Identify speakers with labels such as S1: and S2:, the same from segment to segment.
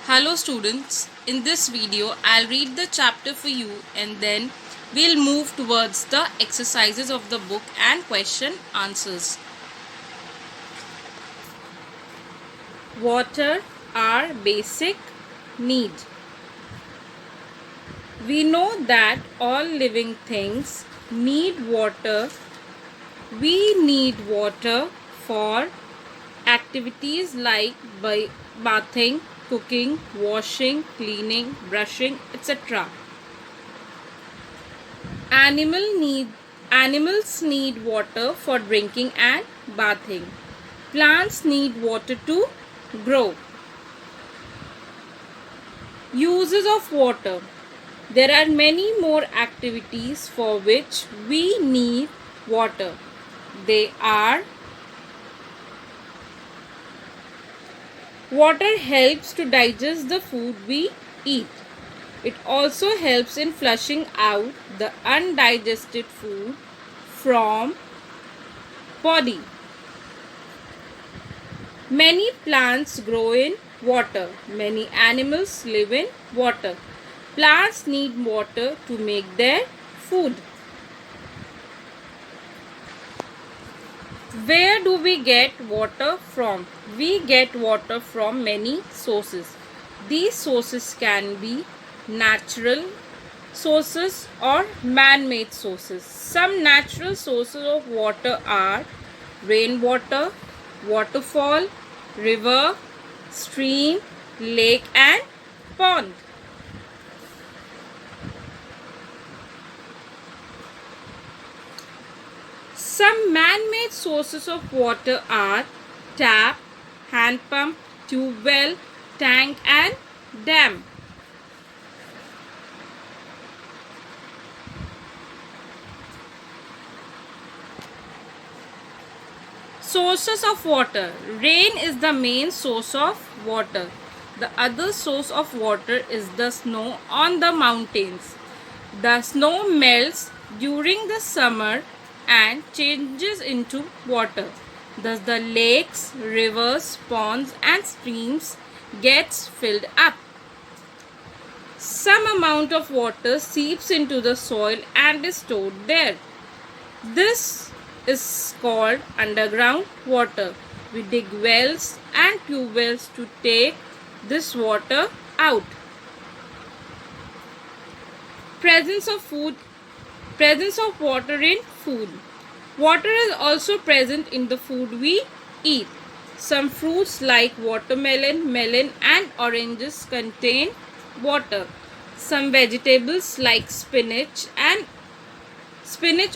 S1: Hello students, in this video I'll read the chapter for you and then we'll move towards the exercises of the book and question answers. Water, our basic need. We know that all living things need water. We need water for activities like bathing, cooking, washing, cleaning, brushing, etc. Animals need water for drinking and bathing. Plants need water to grow. Uses of water. There are many more activities for which we need water. They are: water helps to digest the food we eat. It also helps in flushing out the undigested food from body. Many plants grow in water. Many animals live in water. Plants need water to make their food. Where do we get water from? We get water from many sources. These sources can be natural sources or man-made sources. Some natural sources of water are rainwater, waterfall, river, stream, lake and pond. Some man-made sources of water are tap, hand pump, tube well, tank and dam. Sources of water. Rain is the main source of water. The other source of water is the snow on the mountains. The snow melts during the summer and changes into water. Thus the lakes, rivers, ponds and streams gets filled up. Some amount of water seeps into the soil and is stored there. This is called underground water. We dig wells and tube wells to take this water out. Presence of water in food. Water is also present in the food we eat. Some fruits like watermelon, melon and oranges contain water. Some vegetables like spinach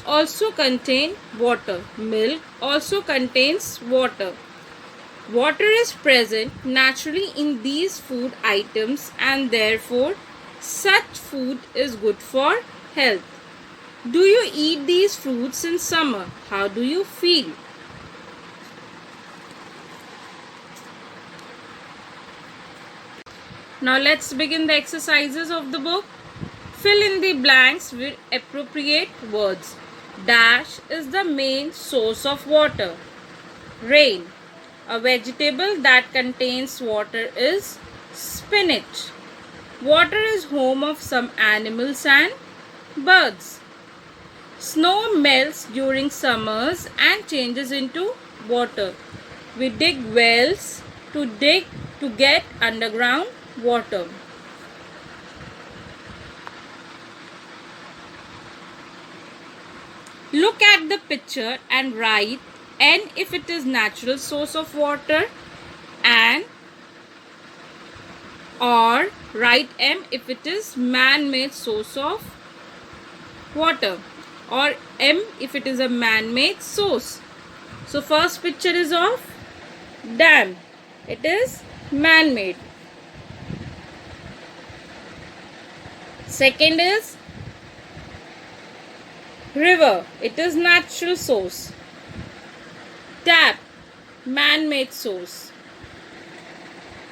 S1: also contain water. Milk also contains water. Water is present naturally in these food items and therefore such food is good for health. Do you eat these fruits in summer? How do you feel? Now let's begin the exercises of the book. Fill in the blanks with appropriate words. Dash is the main source of water. Rain. A vegetable that contains water is spinach. Water is home of some animals and birds. Snow melts during summers and changes into water. We dig wells to get underground water. Look at the picture and write N if it is natural source of water and or write M if it is man-made source of water or M if it is a man-made source. So first picture is of dam. It is man-made. Second is river. It is natural source. Tap, man-made source.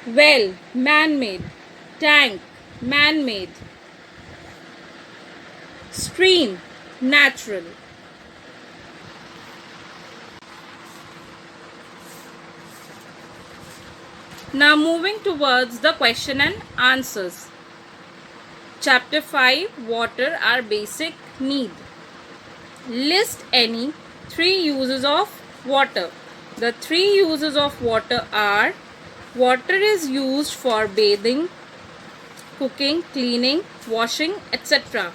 S1: Well, man-made. Tank, man-made. Stream, natural. Now moving towards the question and answers. Chapter 5, Water our basic need. List any 3 uses of water. The 3 uses of water are: water is used for bathing, cooking, cleaning, washing, etc.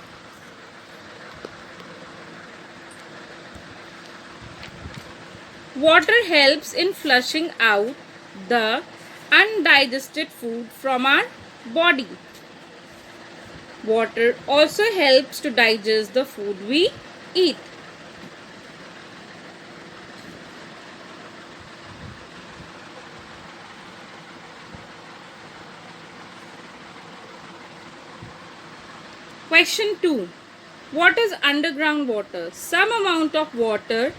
S1: Water helps in flushing out the undigested food from our body. Water also helps to digest the food we eat. Question 2. What is underground water? Some amount of water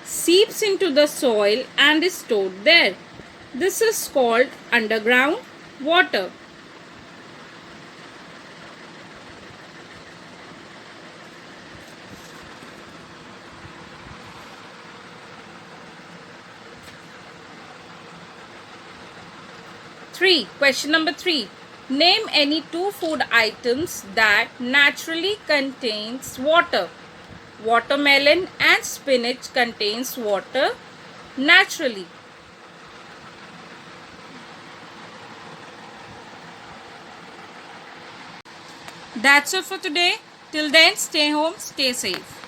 S1: seeps into the soil and is stored there. This is called underground water. Question number 3. Name any 2 food items that naturally contains water. Watermelon and spinach contains water naturally. That's all for today. Till then, stay home, stay safe.